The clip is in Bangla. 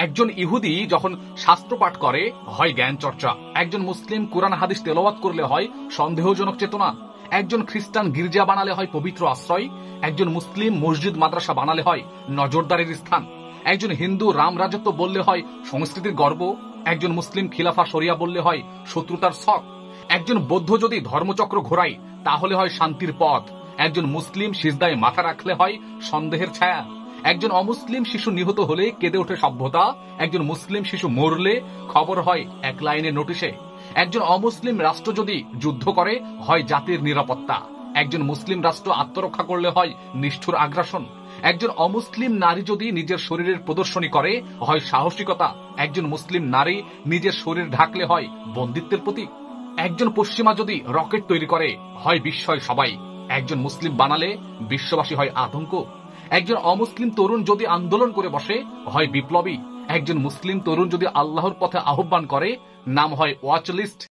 একজন ইহুদি যখন শাস্ত্র পাঠ করে হয় জ্ঞান চর্চা, একজন মুসলিম কোরআন হাদিস তেলাওয়াত করলে হয় সন্দেহজনক চেতনা, একজন খ্রিস্টান গির্জা বানালে হয় পবিত্র আশ্রয়, একজন মুসলিম মসজিদ মাদ্রাসা বানালে হয় নজরদারির স্থান, একজন হিন্দু রাম রাজত্ব বললে হয় সংস্কৃতির গর্ব, একজন মুসলিম খিলাফা শরিয়া বললে হয় শত্রুতার ছক, একজন বৌদ্ধ যদি ধর্মচক্র ঘোরায় তাহলে হয় শান্তির পথ, একজন মুসলিম সিজদায় মাথা রাখলে হয় সন্দেহের ছায়া, একজন অমুসলিম শিশু নিহত হলে কেঁদে ওঠে সভ্যতা, একজন মুসলিম শিশু মরলে খবর হয় এক লাইনের নোটিশে, একজন অমুসলিম রাষ্ট্র যদি যুদ্ধ করে হয় জাতির নিরাপত্তা, একজন মুসলিম রাষ্ট্র আত্মরক্ষা করলে হয় নিষ্ঠুর আগ্রাসন, একজন অমুসলিম নারী যদি নিজের শরীরের প্রদর্শনী করে হয় সাহসিকতা, একজন মুসলিম নারী নিজের শরীর ঢাকলে হয় বন্দিত্বের প্রতীক, একজন পশ্চিমা যদি রকেট তৈরি করে হয় বিস্ময় সবাই, একজন মুসলিম বানালে বিশ্ববাসী হয় আতঙ্ক, একজন অমুসলিম তরুণ যদি আন্দোলন করে বসে হয় বিপ্লবী, একজন মুসলিম তরুণ যদি আল্লাহর পথে আহ্বান করে নাম হয় ওয়াচ লিস্ট।